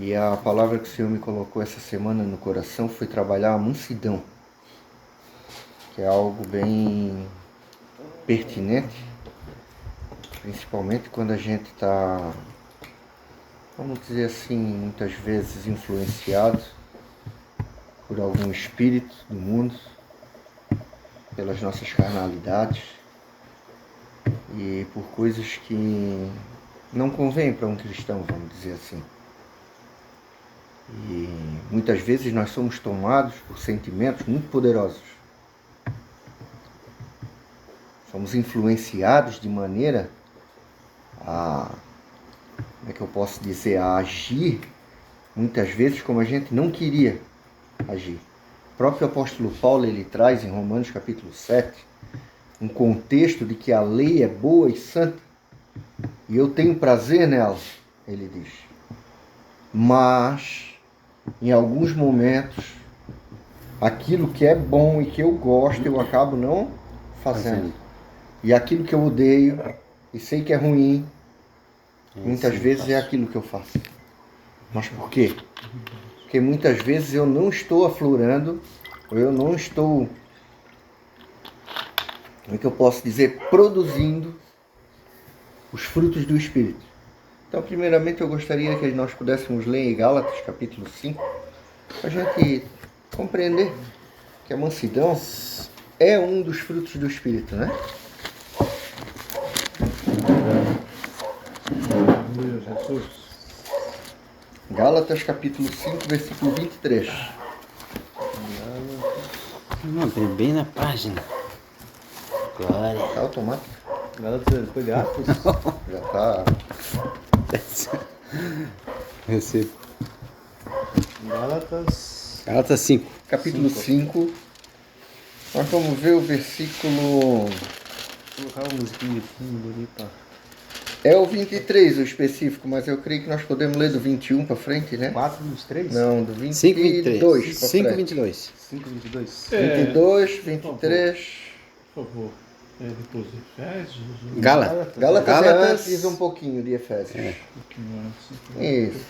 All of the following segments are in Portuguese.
E a palavra que o Senhor me colocou essa semana no coração foi trabalhar a mansidão, que é algo bem pertinente, principalmente quando a gente está, vamos dizer assim, muitas vezes influenciado por algum espírito do mundo, pelas nossas carnalidades e por coisas que não convêm para um cristão, vamos dizer assim. E muitas vezes nós somos tomados por sentimentos muito poderosos. Somos influenciados de maneira a, como é que eu posso dizer, a agir muitas vezes como a gente não queria agir. O próprio apóstolo Paulo, ele traz em Romanos capítulo 7, um contexto de que a lei é boa e santa, e eu tenho prazer nela, ele diz. Mas, em alguns momentos, aquilo que é bom e que eu gosto, eu acabo não fazendo. E aquilo que eu odeio e sei que é ruim, muitas vezes é aquilo que eu faço. Mas por quê? Porque muitas vezes eu não estou aflorando, ou eu não estou, como é que eu posso dizer, produzindo os frutos do Espírito. Então, primeiramente, eu gostaria que nós pudéssemos ler em Gálatas, capítulo 5, para a gente compreender que a mansidão é um dos frutos do Espírito, né? Jesus. Gálatas, capítulo 5, versículo 23. Não, bem na página. Glória. Tá automático? Gálatas foi Atos. Já tá. Recebo. Gálatas 5. Capítulo 5. Nós vamos ver o versículo. Colocar uma musiquinha de fundo ali, pá. É o 23 o específico, mas eu creio que nós podemos ler do 21 para frente, né? 4 nos 3? Não, do 22 5, 23. para 5, frente. 22. 5, 22. 22, 23. Por favor, depois de Efésios, Gálatas. Gálatas é antes um pouquinho de Efésios. um pouquinho antes. Isso.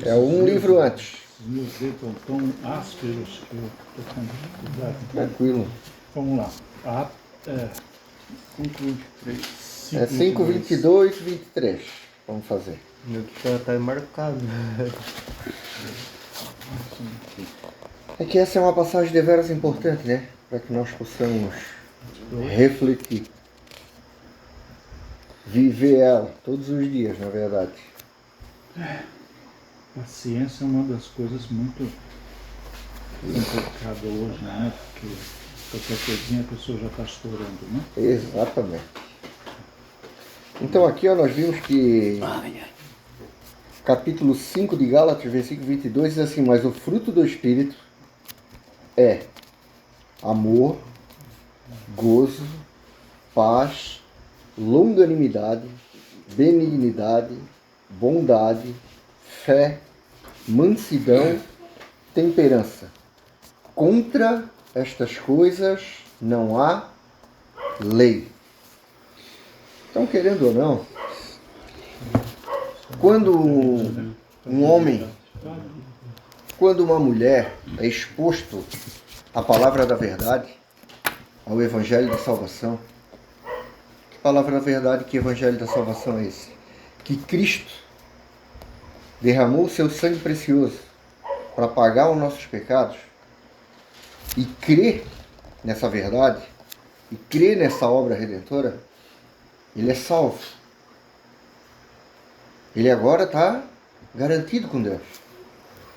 É um livro antes. Os meus dedos estão tão ásperos que eu estou com dificuldade. Tranquilo. Vamos lá. 5, 23. É 5, 22, 23. Vamos fazer. Meu que tá marcado. É que essa é uma passagem deveras importante, né? Para que nós possamos refletir. Viver ela todos os dias, na verdade. Paciência é uma das coisas muito complicadas hoje, né? Porque qualquer coisinha a pessoa já está estourando, né? Exatamente. Então aqui ó, nós vimos que capítulo 5 de Gálatas, versículo 22, diz assim: mas o fruto do Espírito é amor, gozo, paz, longanimidade, benignidade, bondade, fé, mansidão, temperança. Contra estas coisas não há lei. Então, querendo ou não, quando um homem, quando uma mulher é exposto à palavra da verdade, ao evangelho da salvação, que palavra da verdade, que evangelho da salvação é esse? Que Cristo derramou o seu sangue precioso para pagar os nossos pecados, e crer nessa verdade, e crer nessa obra redentora, ele é salvo. Ele agora está garantido com Deus.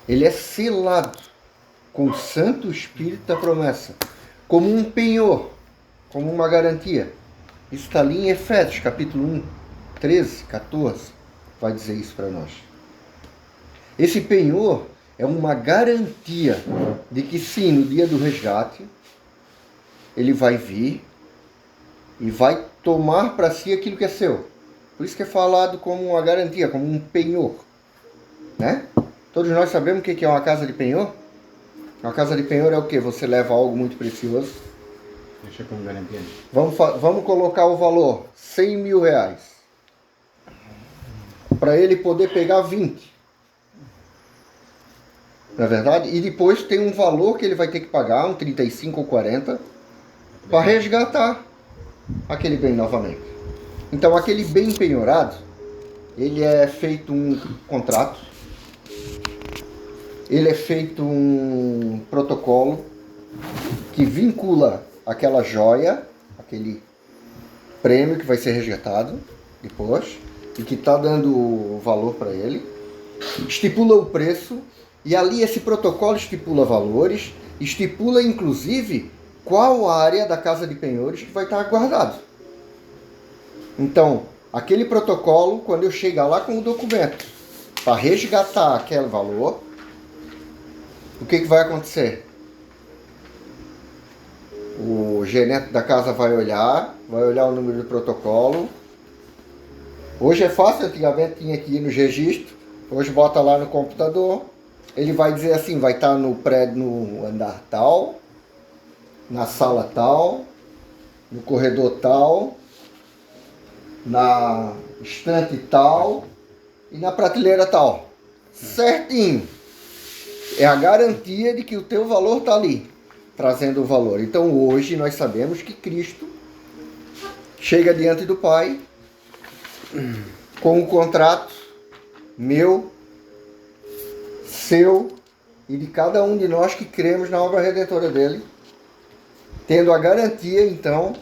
Ele é selado com o Santo Espírito da promessa, como um penhor, como uma garantia. Isso está ali em Efésios, capítulo 1, 13, 14, vai dizer isso para nós. Esse penhor é uma garantia de que sim, no dia do resgate, ele vai vir e vai tomar para si aquilo que é seu. Por isso que é falado como uma garantia, como um penhor, né? Todos nós sabemos o que é uma casa de penhor? Uma casa de penhor é o quê? Você leva algo muito precioso. Deixa como garantia. Vamos colocar o valor, 100 mil reais. Para ele poder pegar 20. não é verdade? E depois tem um valor que ele vai ter que pagar, um 35 ou 40, para resgatar aquele bem novamente. Então aquele bem penhorado, ele é feito um contrato, ele é feito um protocolo que vincula aquela joia, aquele prêmio que vai ser resgatado depois e que está dando valor para ele, estipula o preço e ali esse protocolo estipula valores, estipula inclusive qual área da casa de penhores que vai estar guardado. Então, aquele protocolo, quando eu chegar lá com o documento para resgatar aquele valor, o que vai acontecer? O gerente da casa vai olhar o número do protocolo. Hoje é fácil, antigamente tinha que ir nos registros, hoje bota lá no computador, ele vai dizer assim, vai estar no prédio, no andar tal, na sala tal, no corredor tal, na estante tal e na prateleira tal. Certinho. É a garantia de que o teu valor está ali, trazendo o valor. Então hoje nós sabemos que Cristo chega diante do Pai com um contrato meu, seu e de cada um de nós que cremos na obra redentora dele, tendo a garantia então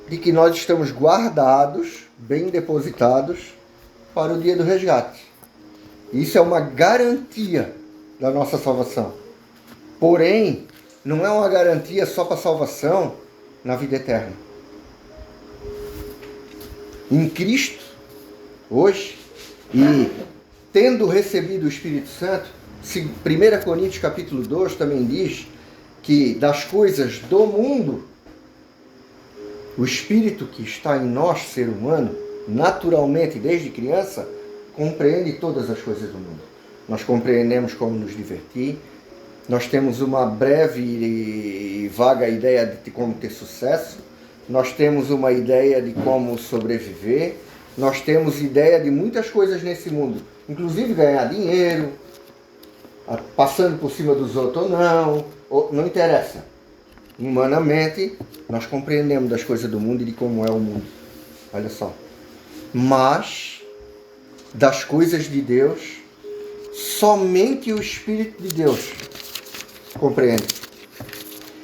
de que nós estamos guardados, bem depositados para o dia do resgate. Isso é uma garantia da nossa salvação. Porém, não é uma garantia só para a salvação na vida eterna. Em Cristo, hoje, e tendo recebido o Espírito Santo, 1 Coríntios capítulo 2 também diz que das coisas do mundo, o Espírito que está em nós, ser humano, naturalmente, desde criança, compreende todas as coisas do mundo. Nós compreendemos como nos divertir, nós temos uma breve e vaga ideia de como ter sucesso, nós temos uma ideia de como sobreviver, nós temos ideia de muitas coisas nesse mundo, inclusive ganhar dinheiro, passando por cima dos outros ou não interessa. Humanamente, nós compreendemos das coisas do mundo e de como é o mundo. Olha só. Mas, das coisas de Deus, somente o Espírito de Deus compreende.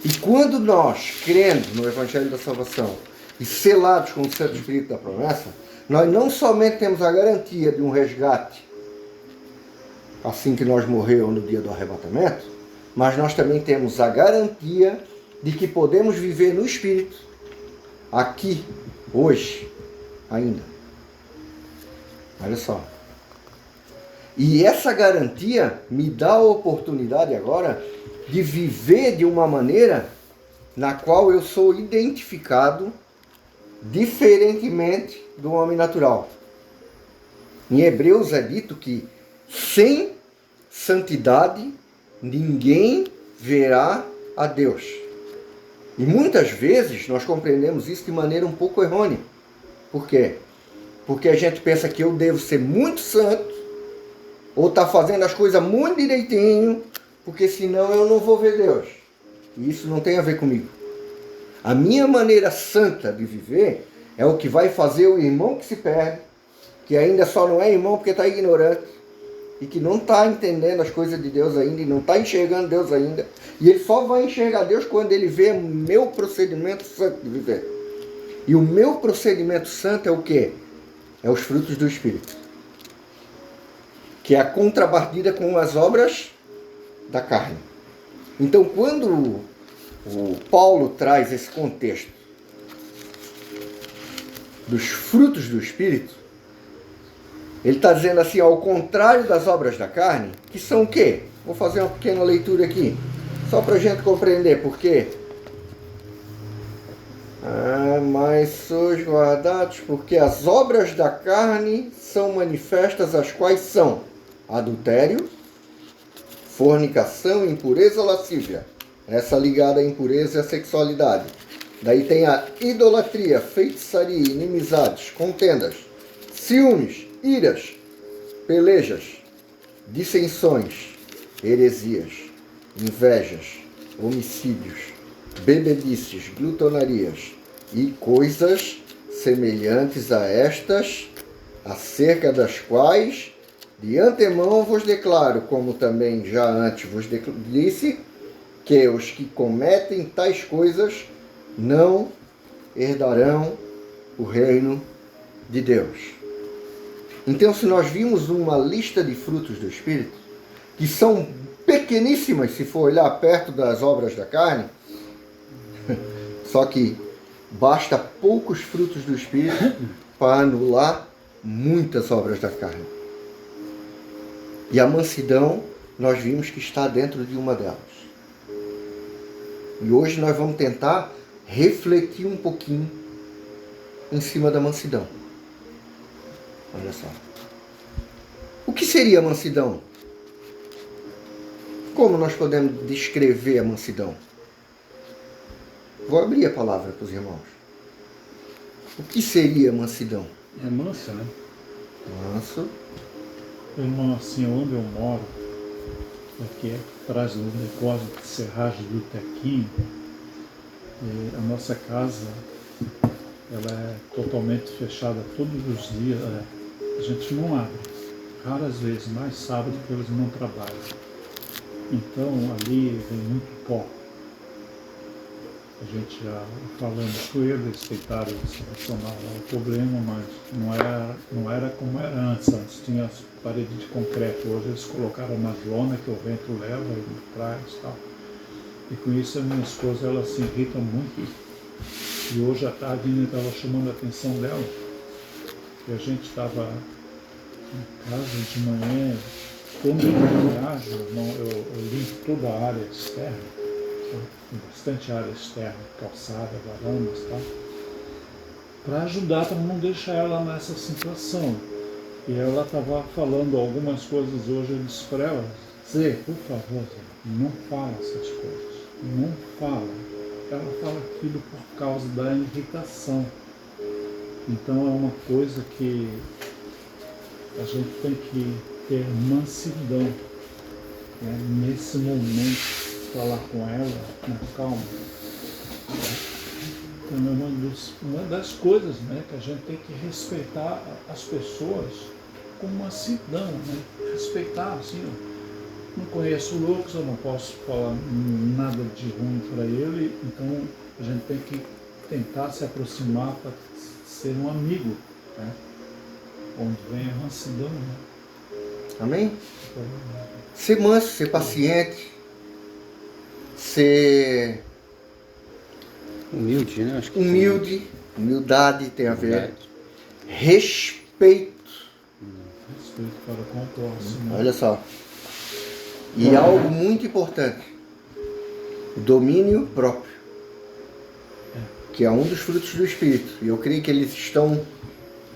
E quando nós, crendo no Evangelho da Salvação e selados com o Santo Espírito da promessa, nós não somente temos a garantia de um resgate assim que nós morremos no dia do arrebatamento, mas nós também temos a garantia de que podemos viver no Espírito aqui, hoje, ainda. Olha só. E essa garantia me dá a oportunidade agora de viver de uma maneira na qual eu sou identificado diferentemente do homem natural. Em Hebreus é dito que sem santidade ninguém verá a Deus. E muitas vezes nós compreendemos isso de maneira um pouco errônea. Por quê? Porque a gente pensa que eu devo ser muito santo ou estar fazendo as coisas muito direitinho, porque senão eu não vou ver Deus. E isso não tem a ver comigo. A minha maneira santa de viver é o que vai fazer o irmão que se perde, que ainda só não é irmão porque está ignorante, e que não está entendendo as coisas de Deus ainda, e não está enxergando Deus ainda, e ele só vai enxergar Deus quando ele vê o meu procedimento santo de viver. E o meu procedimento santo é o quê? É os frutos do Espírito, que é a contrapartida com as obras da carne. Então, quando o Paulo traz esse contexto dos frutos do Espírito, ele está dizendo assim, ao contrário das obras da carne, que são o quê? Vou fazer uma pequena leitura aqui, só para a gente compreender por quê. Mas sois guardados, porque as obras da carne são manifestas, as quais são adultério, fornicação, impureza, lascívia. Essa ligada à impureza e à sexualidade. Daí tem a idolatria, feitiçaria, inimizades, contendas, ciúmes, iras, pelejas, dissensões, heresias, invejas, homicídios, bebedices, glutonarias e coisas semelhantes a estas, acerca das quais de antemão vos declaro, como também já antes vos disse, que os que cometem tais coisas não herdarão o reino de Deus. Então, se nós vimos uma lista de frutos do Espírito, que são pequeníssimas se for olhar perto das obras da carne, só que basta poucos frutos do Espírito para anular muitas obras da carne. E a mansidão, nós vimos que está dentro de uma delas. E hoje nós vamos tentar refletir um pouquinho em cima da mansidão. Olha só. O que seria a mansidão? Como nós podemos descrever a mansidão? Vou abrir a palavra para os irmãos. O que seria a mansidão? É mansa, né? Manso. Irmão, assim, onde eu moro, aqui atrás do negócio de serragem do Tequinho, a nossa casa, ela é totalmente fechada todos os dias. A gente não abre, raras vezes, mais sábado que eles não trabalham. Então ali vem muito pó. A gente já falando com eles, tentaram solucionar o problema, mas não era como era antes. Antes tinha as paredes de concreto, hoje eles colocaram umas lonas que o vento leva e traz e tal. E com isso a minha esposa, ela se irrita muito. E hoje à tarde ainda estava chamando a atenção dela. E a gente estava em casa de manhã, quando eu viajo, eu limpo toda a área externa, tem bastante área externa, calçada, varandas e tal, para ajudar, para não deixar ela nessa situação. E ela estava falando algumas coisas hoje, eu disse para ela, Zé, por favor, Zé, não fala essas coisas, não fala. Ela fala aquilo por causa da irritação. Então é uma coisa que a gente tem que ter mansidão, né? Nesse momento, falar com ela na calma. Então é uma das coisas, né, que a gente tem que respeitar as pessoas com mansidão, né? Respeitar, assim, não conheço o Lucas, eu não posso falar nada de ruim para ele, então a gente tem que tentar se aproximar para ser um amigo, né? Onde vem a mansidão, né? Amém? Ser manso, ser paciente, ser Humilde, né? Acho que humilde, humildade tem a ver, Humildade. respeito. Respeito para com o próximo. Olha só. E algo muito importante, o domínio próprio, que é um dos frutos do Espírito. E eu creio que eles estão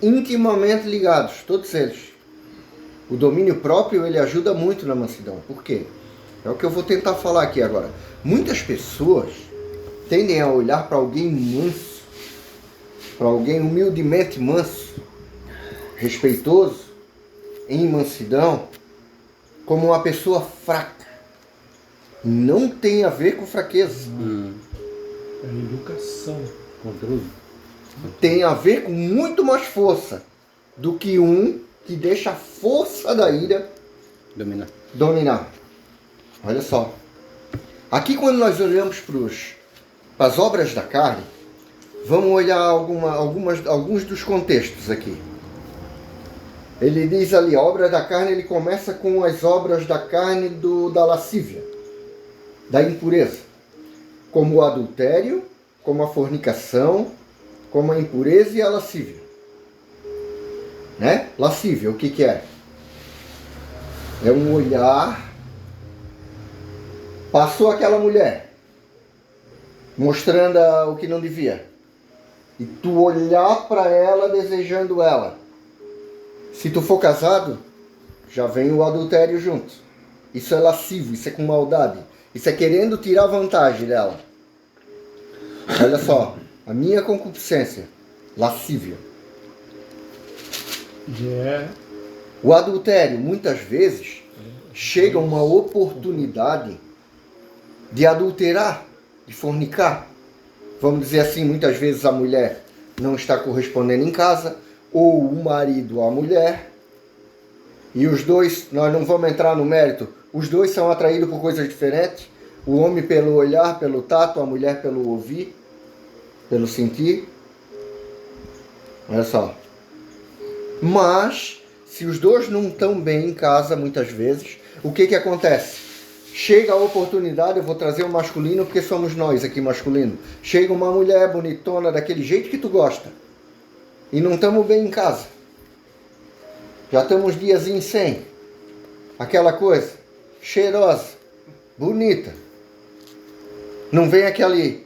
intimamente ligados, todos eles. O domínio próprio, ele ajuda muito na mansidão. Por quê? É o que eu vou tentar falar aqui agora. Muitas pessoas tendem a olhar para alguém manso, para alguém humildemente manso, respeitoso, em mansidão, como uma pessoa fraca. Não tem a ver com fraqueza. É educação. Controle. Tem a ver com muito mais força do que um que deixa a força da ira dominar. Olha só. Aqui quando nós olhamos para as obras da carne, vamos olhar alguns dos contextos aqui. Ele diz ali, a obra da carne, ele começa com as obras da carne da lascívia, da impureza, como o adultério, como a fornicação, como a impureza e a lascívia. Né? Lascívia, o que é? É um olhar, passou aquela mulher, mostrando o que não devia, e tu olhar para ela desejando ela. Se tu for casado, já vem o adultério junto. Isso é lascivo, isso é com maldade. Isso é querendo tirar vantagem dela. Olha só, a minha concupiscência, lascívia. O adultério, muitas vezes, chega uma oportunidade de adulterar, de fornicar. Vamos dizer assim, muitas vezes a mulher não está correspondendo em casa, ou o marido à mulher, e os dois, nós não vamos entrar no mérito, os dois são atraídos por coisas diferentes, o homem pelo olhar, pelo tato, a mulher pelo ouvir, pelo sentir. Olha só. Mas, se os dois não estão bem em casa, muitas vezes, o que acontece? Chega a oportunidade, eu vou trazer o masculino, porque somos nós aqui masculino. Chega uma mulher bonitona, daquele jeito que tu gosta, e não estamos bem em casa. Já estamos diazinhos sem. Aquela coisa, cheirosa, bonita. Não vem aquele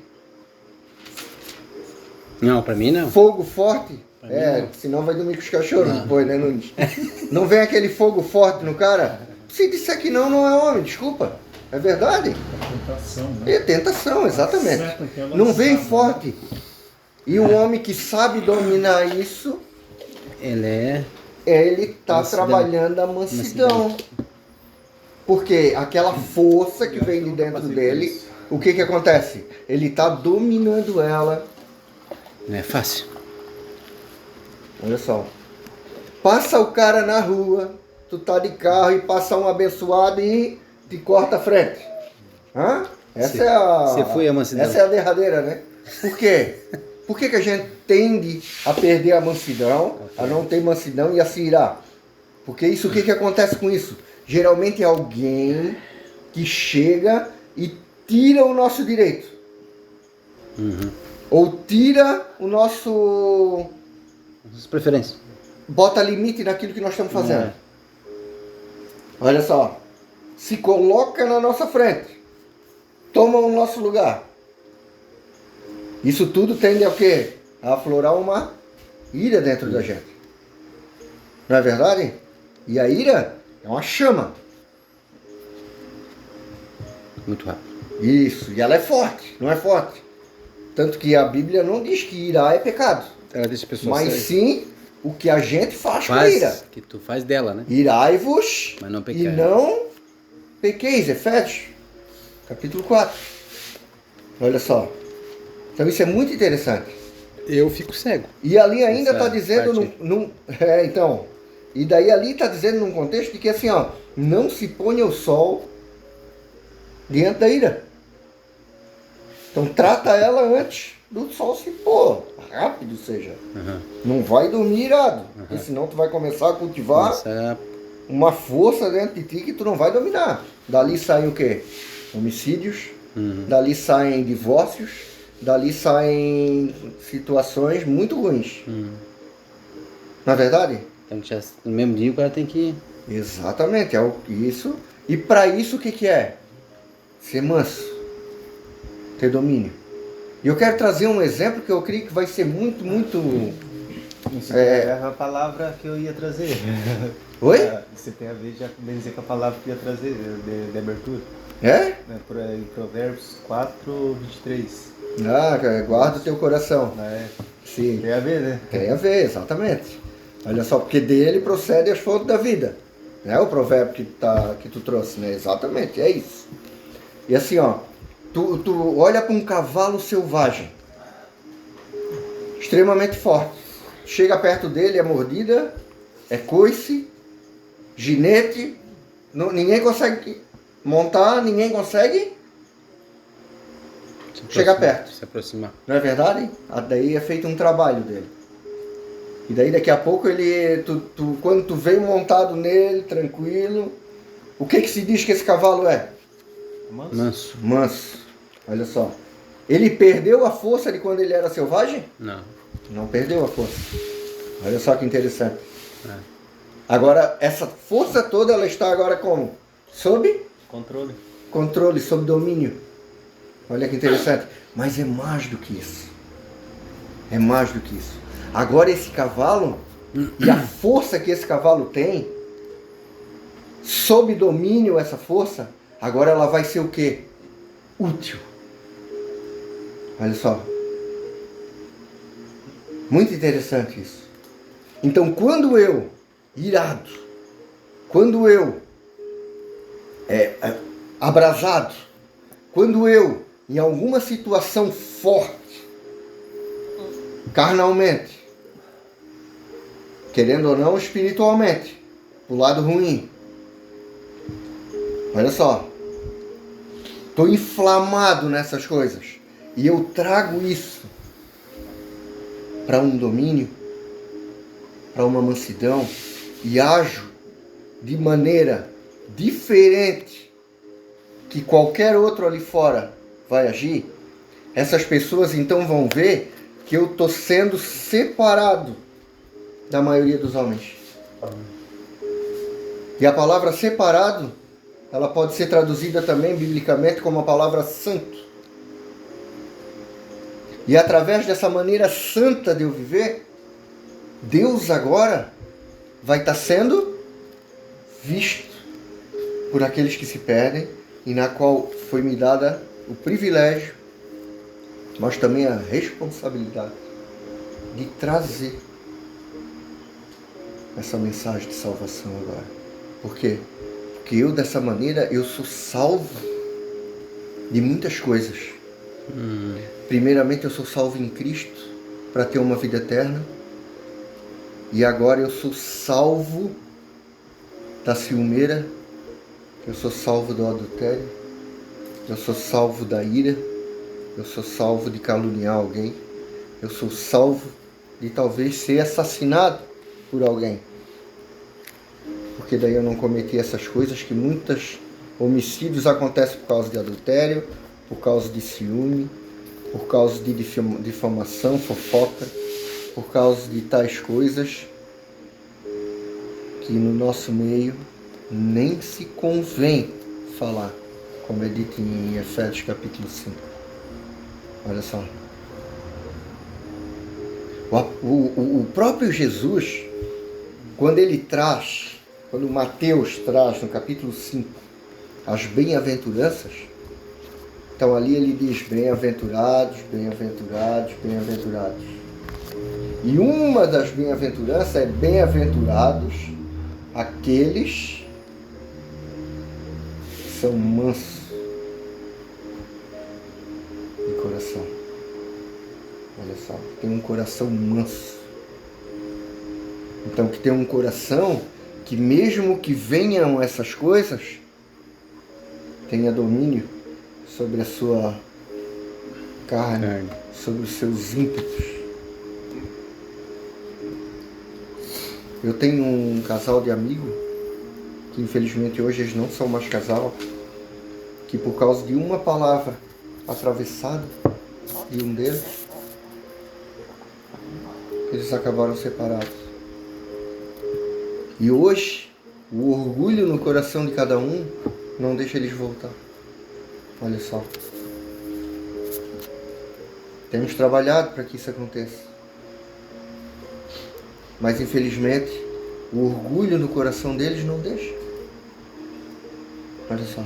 Não, pra mim não. fogo forte. Pra mim não. Senão vai dormir com os cachorros depois, né, Nunes? Não vem aquele fogo forte no cara. Se disser que não, não é homem, desculpa. É verdade? Tentação, né? É tentação, exatamente. Certo que ela Não vem sabe, forte. E o homem que sabe dominar isso, Ele está Mansidão. trabalhando a mansidão. Porque aquela força que vem de dentro dele, o que acontece? Ele está dominando ela. não é fácil. Olha só. Passa o cara na rua, tu tá de carro e passa um abençoado e te corta a frente. Hã? Cê- cê foi a mansidão. Essa é a derradeira, né? Por quê? Por que a gente tende a perder a mansidão, a não ter mansidão e a se irar? Porque isso, o que acontece com isso? Geralmente é alguém que chega e tira o nosso direito. Ou tira o nosso... As preferências. bota limite naquilo que nós estamos fazendo. É. Olha só. Se coloca na nossa frente. Toma o nosso lugar. Isso tudo tende a quê? A aflorar uma ira dentro da gente. Não é verdade? E a ira é uma chama. Muito rápido. Isso. E ela é forte. Não é forte. Tanto que a Bíblia não diz que irar é pecado. Ela deixa a pessoa Mas sim o que a gente faz com a ira. faz, que tu faz dela, né? Irai-vos Mas não e pecar. não pequeis. Efésios, capítulo 4. Olha só. Então isso é muito interessante. Eu fico cego. E ali ainda Essa está dizendo... parte. Então... E daí ali está dizendo num contexto de que assim, ó... Não se ponha o sol diante da ira. Então trata ela antes do sol se pôr. Rápido seja. Uhum. Não vai dormir irado. Porque senão tu vai começar a cultivar Começa uma força dentro de ti que tu não vai dominar. Dali saem o quê? Homicídios. Dali saem divórcios. Dali saem situações muito ruins. Não é verdade? Então, já, no mesmo dia o cara tem que... Exatamente, é isso. E para isso o que é? Ser manso. Ter domínio. E eu quero trazer um exemplo que eu creio que vai ser muito... Isso é a palavra que eu ia trazer. Oi? Você tem a ver já com dizer com a palavra que eu ia trazer de abertura. É? Em Provérbios 4, 23. Ah, guarda o teu coração. Sim. Tem a ver, né? Tem a ver, exatamente. Olha só, porque dele procede as fontes da vida. É o provérbio que tu trouxe, né? Exatamente, é isso. E assim, ó, tu olha para um cavalo selvagem, extremamente forte. Chega perto dele, é mordida, é coice, ginete, ninguém consegue montar, ninguém consegue chegar perto. Se aproximar. Não é verdade? Daí é feito um trabalho dele. E daí daqui a pouco quando tu vem montado nele, tranquilo, o que se diz que esse cavalo é? Manso. Manso. Olha só. Ele perdeu a força de quando ele era selvagem? Não. Não perdeu a força. Olha só que interessante. É. Agora, essa força toda, ela está agora como? Sob Controle. controle, sob domínio. Olha que interessante. Mas é mais do que isso. É mais do que isso. Agora esse cavalo, e a força que esse cavalo tem, sob domínio essa força, agora ela vai ser o quê? Útil. Olha só. Muito interessante isso. Então quando eu, irado, quando eu abrasado, quando eu, em alguma situação forte, carnalmente, querendo ou não, espiritualmente, pro lado ruim, olha só, estou inflamado nessas coisas e eu trago isso para um domínio, para uma mansidão e ajo de maneira diferente que qualquer outro ali fora vai agir, essas pessoas então vão ver que eu estou sendo separado da maioria dos homens. E a palavra separado, ela pode ser traduzida também biblicamente como a palavra santo. E através dessa maneira santa de eu viver, Deus agora vai estar sendo visto por aqueles que se perdem e na qual foi me dada o privilégio, mas também a responsabilidade de trazer essa mensagem de salvação agora. Por quê? Porque eu, dessa maneira, eu sou salvo de muitas coisas. Primeiramente, eu sou salvo em Cristo para ter uma vida eterna. E agora eu sou salvo da ciumeira, eu sou salvo do adultério, eu sou salvo da ira, eu sou salvo de caluniar alguém, eu sou salvo de talvez ser assassinado por alguém. Porque daí eu não cometi essas coisas, que muitos homicídios acontecem por causa de adultério, por causa de ciúme, por causa de difamação, fofoca, por causa de tais coisas que no nosso meio nem se convém falar, como é dito em Efésios capítulo 5. Olha só. O próprio Jesus, quando Mateus traz no capítulo 5 as bem-aventuranças, então ali ele diz bem-aventurados, bem-aventurados, bem-aventurados. E uma das bem-aventuranças é bem-aventurados aqueles que são mansos de coração. Olha só, tem um coração manso. Então, que tem um coração que mesmo que venham essas coisas, tenha domínio sobre a sua carne, sobre os seus ímpetos. Eu tenho um casal de amigos, que infelizmente hoje eles não são mais casal, que por causa de uma palavra atravessada de um deles, eles acabaram separados. E hoje, o orgulho no coração de cada um não deixa eles voltar. Olha só. Temos trabalhado para que isso aconteça. Mas infelizmente, o orgulho no coração deles não deixa. Olha só.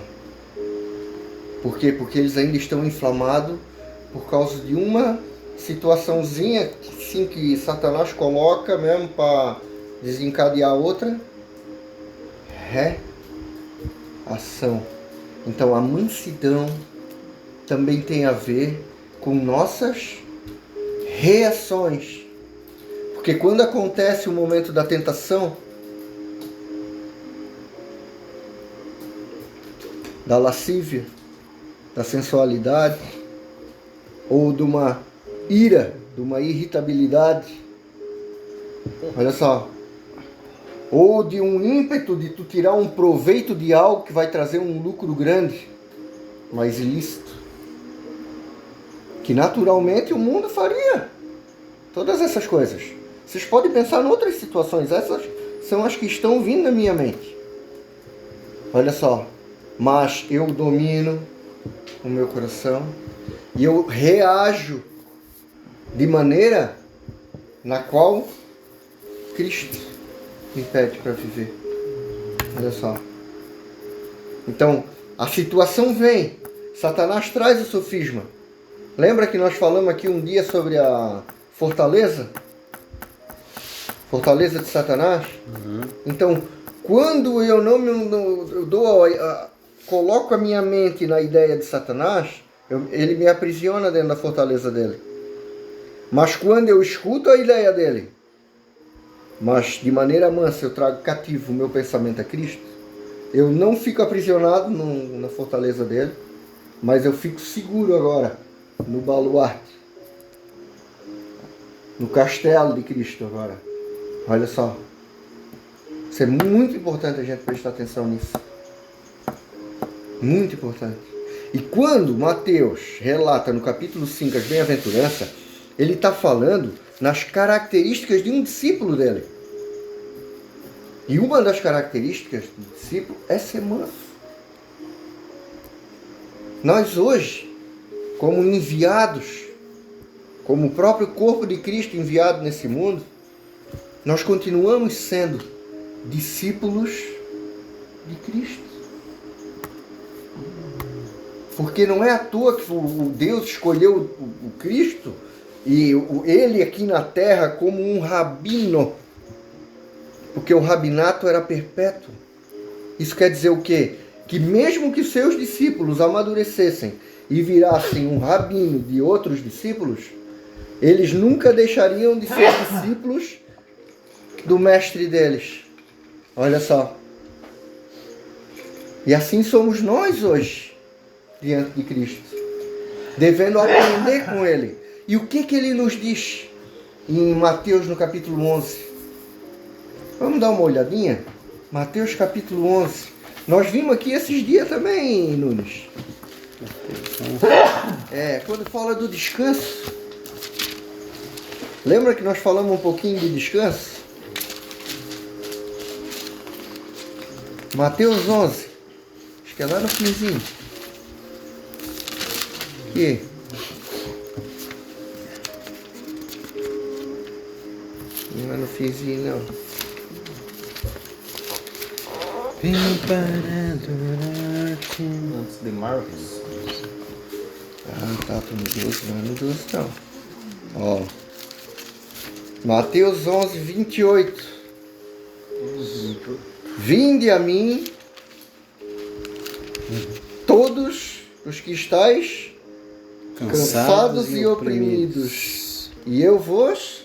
Por quê? Porque eles ainda estão inflamados por causa de uma situaçãozinha assim, que Satanás coloca mesmo para desencadear outra. Reação. Então a mansidão também tem a ver com nossas reações. Porque quando acontece o momento da tentação, da lascívia, da sensualidade, ou de uma ira, de uma irritabilidade, olha só, ou de um ímpeto de tu tirar um proveito de algo que vai trazer um lucro grande, mas ilícito, que naturalmente o mundo faria todas essas coisas. Vocês podem pensar em outras situações, essas são as que estão vindo na minha mente. Olha só, mas eu domino o meu coração e eu reajo de maneira na qual Cristo me pede para viver. Olha só. Então, a situação vem, Satanás traz o sofisma. Lembra que nós falamos aqui um dia sobre a fortaleza? Fortaleza de Satanás? Então, quando eu não dou coloco a minha mente na ideia de Satanás, ele me aprisiona dentro da fortaleza dele. Mas quando eu escuto a ideia dele, mas de maneira mansa eu trago cativo o meu pensamento a Cristo, eu não fico aprisionado na fortaleza dele, mas eu fico seguro agora no baluarte, no castelo de Cristo agora. Olha só. Isso é muito importante a gente prestar atenção nisso. Muito importante. E quando Mateus relata no capítulo 5 as bem-aventuranças, ele está falando nas características de um discípulo dele. E uma das características do discípulo é ser manso. Nós hoje, como enviados, como o próprio corpo de Cristo enviado nesse mundo, nós continuamos sendo discípulos de Cristo. Porque não é à toa que o Deus escolheu o Cristo e ele aqui na terra como um rabino. Porque o rabinato era perpétuo. Isso quer dizer o quê? Que mesmo que seus discípulos amadurecessem e virassem um rabino de outros discípulos, eles nunca deixariam de ser discípulos do mestre deles. Olha só. E assim somos nós hoje, diante de Cristo, devendo aprender com ele. E o que ele nos diz em Mateus no capítulo 11? Vamos dar uma olhadinha? Mateus capítulo 11. Nós vimos aqui esses dias também, Nunes. Quando fala do descanso. Lembra que nós falamos um pouquinho de descanso? Mateus 11. Acho que é lá no finzinho. Aqui. Não é no finzinho, não. Vim para adorar-te. Antes de Marcos. Tá no 12, não é no 12 não. Ó. Mateus 11, 28. Vinde a mim, todos os que estáis cansados e oprimidos, e eu vos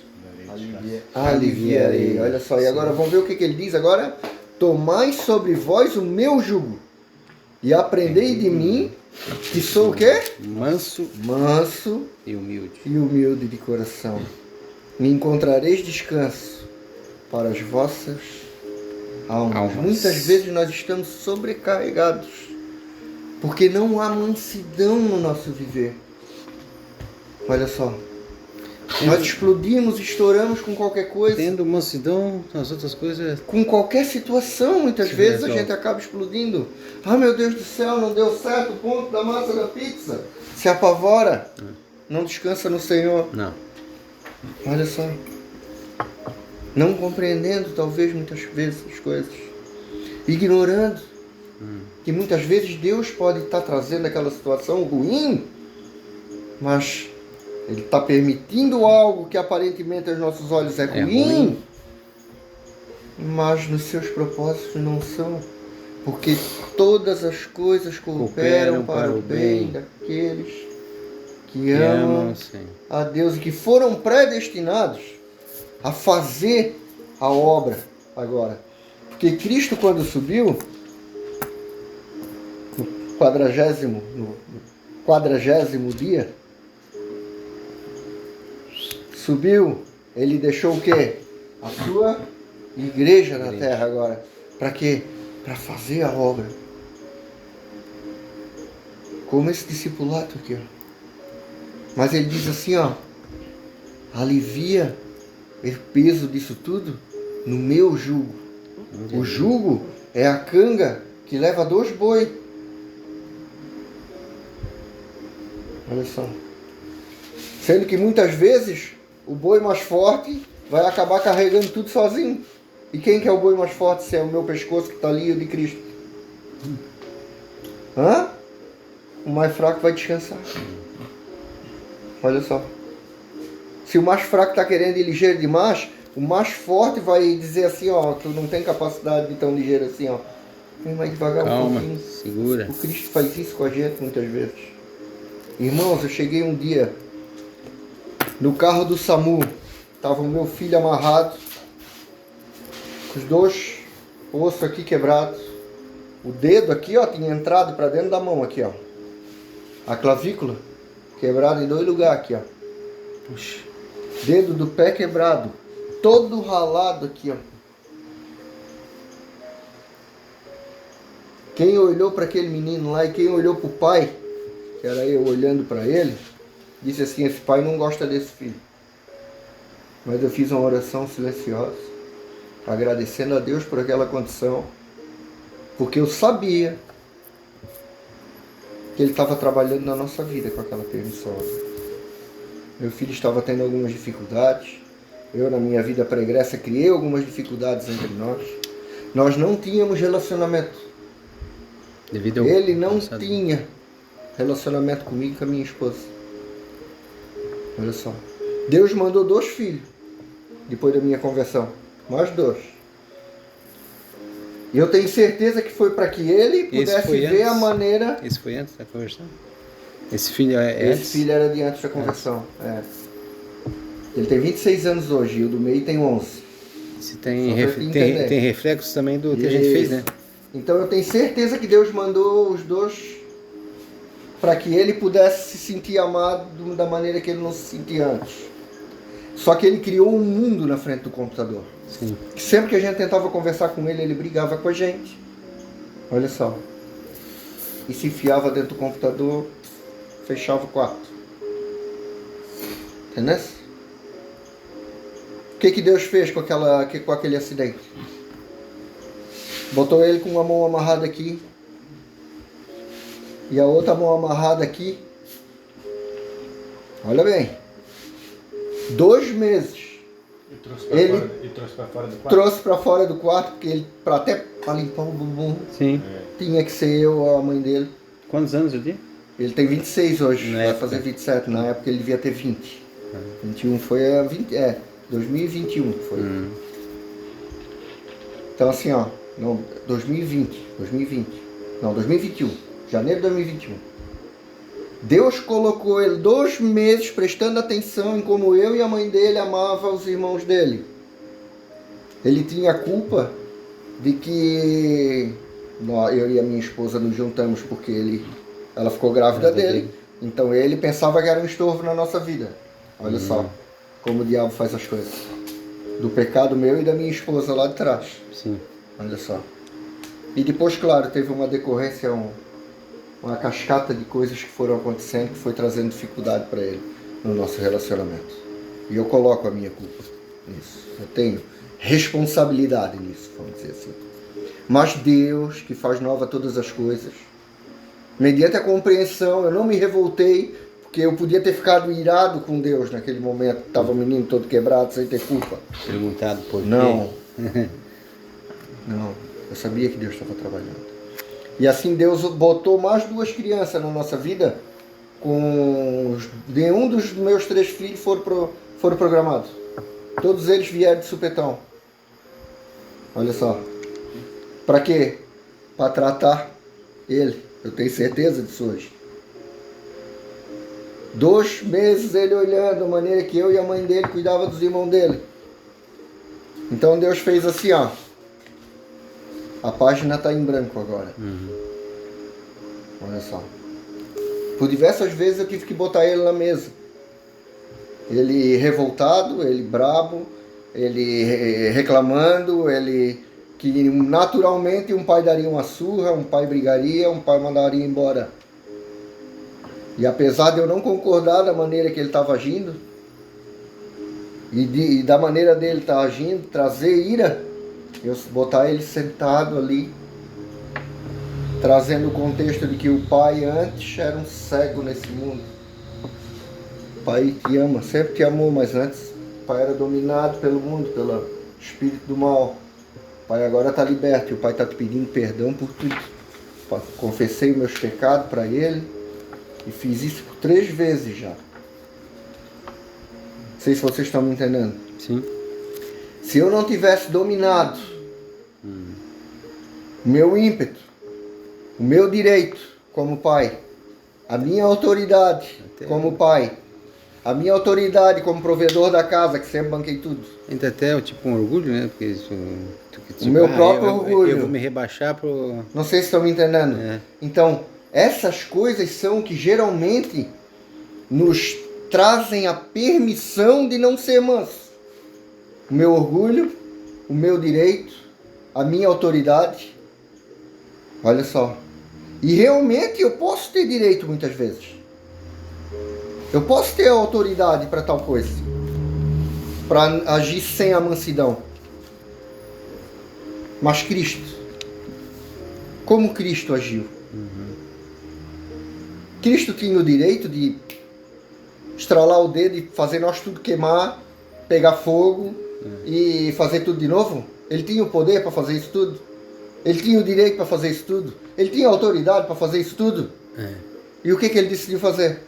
aliviarei. Olha só, e agora vamos ver o que ele diz agora. Tomai sobre vós o meu jugo e aprendei de mim, que sou o quê? Manso e humilde de coração. Me encontrareis descanso para as vossas almas. Muitas vezes nós estamos sobrecarregados porque não há mansidão no nosso viver. Olha só. Nós explodimos, estouramos com qualquer coisa. Tendo mansidão, as outras coisas... Com qualquer situação, muitas vezes a gente acaba explodindo. Ah, meu Deus do céu, não deu certo o ponto da massa da pizza. Se apavora. Não descansa no Senhor. Não. Olha só. Não compreendendo, talvez, muitas vezes as coisas. Ignorando que muitas vezes Deus pode estar trazendo aquela situação ruim, mas Ele está permitindo algo que aparentemente aos nossos olhos é ruim, mas nos seus propósitos não são. Porque todas as coisas cooperam para o bem daqueles que amam a Deus e que foram predestinados a fazer a obra agora. Porque Cristo, quando subiu, no 40º dia, subiu, ele deixou o quê? A sua igreja na terra agora. Para quê? Para fazer a obra. Como esse discipulado aqui, ó. Mas ele diz assim, ó, alivia o peso disso tudo no meu jugo. O jugo é a canga que leva 2 boi. Olha só. Sendo que muitas vezes o boi mais forte vai acabar carregando tudo sozinho. E quem que é o boi mais forte se é o meu pescoço que está ali, o de Cristo? O mais fraco vai descansar. Olha só. Se o mais fraco está querendo ir ligeiro demais, o mais forte vai dizer assim, ó, tu não tem capacidade de ir tão ligeiro assim, ó. Vem mais devagar um Calma, pouquinho. segura. O Cristo faz isso com a gente muitas vezes. Irmãos, eu cheguei um dia no carro do SAMU. Estava o meu filho amarrado, com os 2 ossos aqui quebrados. O dedo aqui, ó, tinha entrado para dentro da mão aqui, ó. A clavícula quebrada em 2 lugares aqui, ó. Puxa. Dedo do pé quebrado. Todo ralado aqui, ó. Quem olhou para aquele menino lá e quem olhou para o pai, que era eu olhando para ele, disse assim, esse pai não gosta desse filho. Mas eu fiz uma oração silenciosa, agradecendo a Deus por aquela condição, porque eu sabia que Ele estava trabalhando na nossa vida com aquela permissão. Meu filho estava tendo algumas dificuldades, eu na minha vida pregressa criei algumas dificuldades entre nós. Nós não tínhamos relacionamento. Devido ao Ele não passado. tinha relacionamento comigo e com a minha esposa. Olha só. Deus mandou 2 filhos depois da minha conversão. Mais 2. E eu tenho certeza que foi para que ele pudesse foi ver a antes? maneira. Esse foi antes da conversão? Esse filho é Esse antes? filho era de antes da conversão. É. Ele tem 26 anos hoje e o do meio tem 11. Se tem, Só pra te entender. tem reflexos também do que a gente fez, né? Então eu tenho certeza que Deus mandou os 2 para que ele pudesse se sentir amado da maneira que ele não se sentia antes. Só que ele criou um mundo na frente do computador. Sim. Que sempre que a gente tentava conversar com ele, ele brigava com a gente. Olha só. E se enfiava dentro do computador, fechava o quarto. Entendeu? O que Deus fez com aquele acidente? Botou ele com uma mão amarrada aqui e a outra mão amarrada aqui. Olha bem. 2 meses. E trouxe para fora do quarto. Trouxe para fora do quarto, porque ele, para limpar o bumbum, Sim. tinha que ser eu ou a mãe dele. Quantos anos eu tinha? Ele tem 26 hoje, Na vai época. fazer 27. Na época ele devia ter 20. 21 foi a 20, 2021 foi. Então assim, ó, não, 2020, não, 2021, janeiro de 2021. Deus colocou ele 2 meses prestando atenção em como eu e a mãe dele amavam os irmãos dele. Ele tinha culpa de que eu e a minha esposa nos juntamos porque ela ficou grávida dele. Então ele pensava que era um estorvo na nossa vida. Olha só como o diabo faz as coisas. Do pecado meu e da minha esposa lá de trás. Sim. Olha só. E depois, claro, teve uma decorrência, uma cascata de coisas que foram acontecendo, que foi trazendo dificuldade para ele no nosso relacionamento. E eu coloco a minha culpa nisso. Eu tenho responsabilidade nisso, vamos dizer assim. Mas Deus, que faz nova todas as coisas, mediante a compreensão, eu não me revoltei, porque eu podia ter ficado irado com Deus naquele momento, estava o menino todo quebrado, sem ter culpa. Perguntado por quê? Não. Não. Eu sabia que Deus estava trabalhando. E assim Deus botou mais 2 crianças na nossa vida. Nenhum dos meus 3 filhos foram programados. Todos eles vieram de supetão. Olha só. Para quê? Para tratar ele. Eu tenho certeza disso hoje. 2 meses ele olhando a maneira que eu e a mãe dele cuidavam dos irmãos dele. Então Deus fez assim, ó. A página está em branco agora. Olha só. Por diversas vezes eu tive que botar ele na mesa. Ele revoltado, ele brabo, ele reclamando, ele que naturalmente um pai daria uma surra, um pai brigaria, um pai mandaria embora. E apesar de eu não concordar da maneira que ele estava agindo, e da maneira dele estar agindo, trazer ira, eu botar ele sentado ali, trazendo o contexto de que o pai antes era um cego nesse mundo. O pai te ama, sempre te amou, mas antes o pai era dominado pelo mundo, pelo espírito do mal. O pai agora está liberto e o pai está te pedindo perdão por tudo. Confessei os meus pecados para ele e fiz isso por 3 vezes já. Não sei se vocês estão me entendendo. Sim. Se eu não tivesse dominado o meu ímpeto, o meu direito como pai, a minha autoridade como pai, a minha autoridade como provedor da casa, que sempre banquei tudo. Entra até tipo um orgulho, né? Porque isso, O meu próprio eu orgulho. vou me rebaixar pro... Não sei se estão me entendendo. É. Então, essas coisas são que geralmente nos trazem a permissão de não ser manso. O meu orgulho, o meu direito, a minha autoridade. Olha só. E realmente eu posso ter direito muitas vezes. Eu posso ter autoridade para tal coisa. Para agir sem a mansidão. Mas Cristo, como Cristo agiu? Cristo tinha o direito de estralar o dedo e fazer nós tudo queimar, pegar fogo e fazer tudo de novo? Ele tinha o poder para fazer isso tudo? Ele tinha o direito para fazer isso tudo? Ele tinha a autoridade para fazer isso tudo? E o que ele decidiu fazer?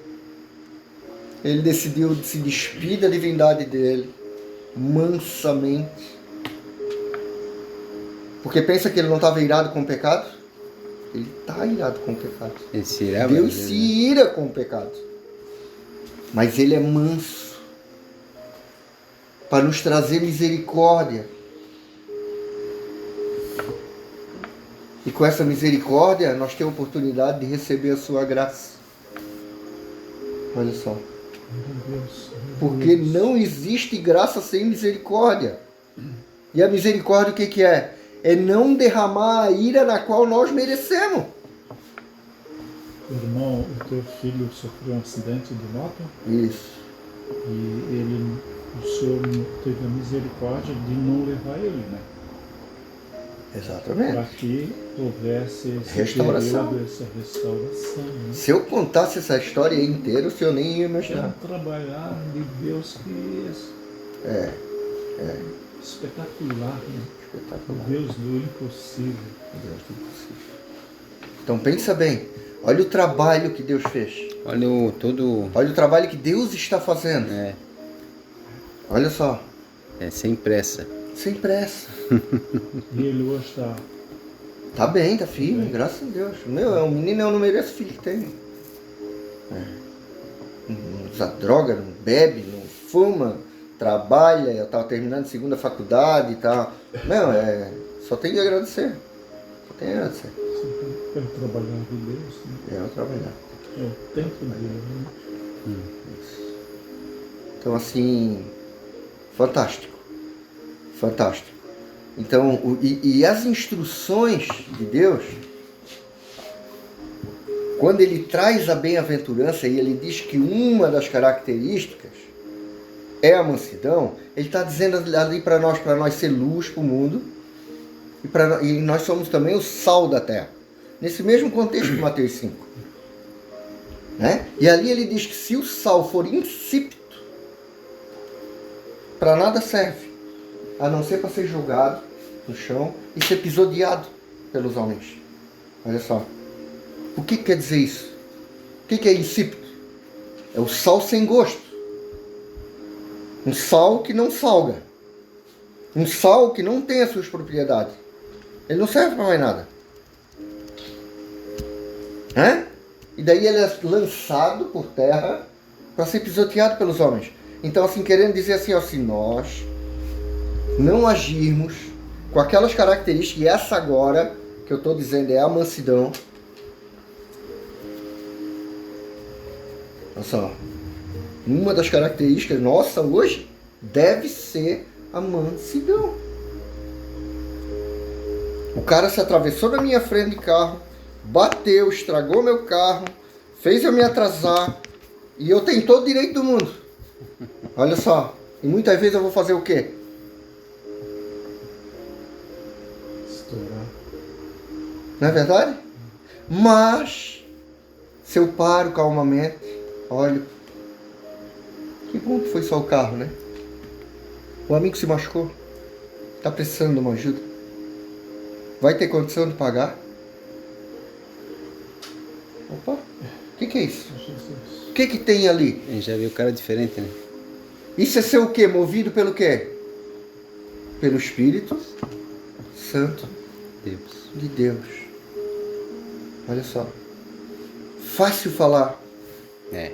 Ele decidiu se despir da divindade dele, mansamente. Porque pensa que ele não estava irado com o pecado? Ele está irado com o pecado. Ele se irava, Deus se ira com o pecado. Mas ele é manso. Para nos trazer misericórdia. E com essa misericórdia, nós temos a oportunidade de receber a sua graça. Olha só. Porque não existe graça sem misericórdia. E a misericórdia o que é? É não derramar a ira na qual nós merecemos. Irmão, o teu filho sofreu um acidente de moto Isso. e o senhor teve a misericórdia de não levar ele, né? Exatamente. Para que houvesse esse Restauração. período, essa restauração. Né? Se eu contasse essa história inteira, o senhor nem ia É imaginar. um trabalhar de Deus que É espetacular, né? espetacular. Deus do impossível. Deus do impossível. Então pensa bem. Olha o trabalho que Deus fez. Olha o todo... Olha o trabalho que Deus está fazendo. É, Olha só. sem pressa. Sem pressa. E ele hoje está Tá bem, tá firme, graças a Deus. Meu, é um menino, eu não mereço o filho que tenho. Não usa droga, não bebe, não fuma, trabalha, eu tava terminando a segunda faculdade e tal. Não, só tem que agradecer. Só tem que agradecer. pelo trabalhar de Deus. Né? É o trabalhar. É o tempo dele. Né? Isso. Então, assim, fantástico. Fantástico. Então, e as instruções de Deus, quando ele traz a bem-aventurança e ele diz que uma das características é a mansidão, ele está dizendo ali para nós ser luz para o mundo, e nós somos também o sal da terra. Nesse mesmo contexto de Mateus 5. Né? E ali ele diz que se o sal for insípido, para nada serve, a não ser para ser jogado no chão e ser pisoteado pelos homens. Olha só. O que quer dizer isso? O que é insípido? É o sal sem gosto. Um sal que não salga. Um sal que não tem as suas propriedades. Ele não serve para mais nada. E daí ele é lançado por terra para ser pisoteado pelos homens. Então, assim, querendo dizer assim, ó, se nós não agirmos com aquelas características, e essa agora que eu estou dizendo é a mansidão. Olha só. Uma das características nossa hoje deve ser a mansidão. O cara se atravessou na minha frente de carro, bateu, estragou meu carro, fez eu me atrasar, e eu tenho todo o direito do mundo. Olha só. E muitas vezes eu vou fazer o quê? Estourar. Não é verdade? Mas, se eu paro calmamente, olho, que bom que foi só o carro, né? O amigo se machucou, está precisando de uma ajuda. Vai ter condição de pagar? Opa, o que é isso? Jesus. O que tem ali? A gente já viu o cara diferente, né? Isso é ser o quê? Movido pelo quê? Pelo Espírito Santo. Deus. de Deus. Olha só. Fácil falar, É,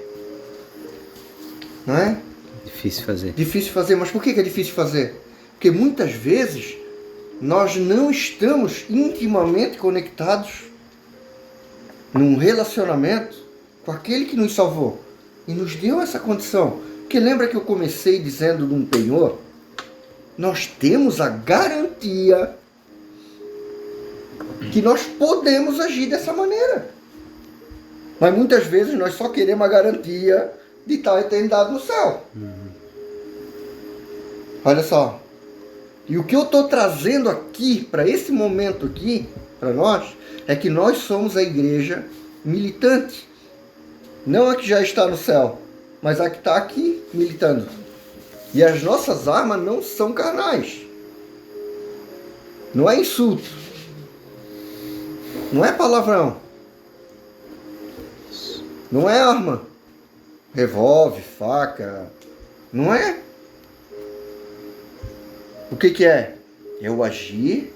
não é? difícil fazer. Difícil fazer, mas por que é difícil fazer? Porque muitas vezes nós não estamos intimamente conectados num relacionamento com aquele que nos salvou e nos deu essa condição. Porque lembra que eu comecei dizendo de um penhor? Nós temos a garantia que nós podemos agir dessa maneira. Mas muitas vezes nós só queremos a garantia de estar a eternidade no céu. Olha só. E o que eu estou trazendo aqui, para esse momento aqui, para nós, é que nós somos a igreja militante. Não a que já está no céu, mas a que está aqui militando. E as nossas armas não são carnais. Não é insulto. Não é palavrão. Não é arma. Revólver, faca. Não é. O que é? É o agir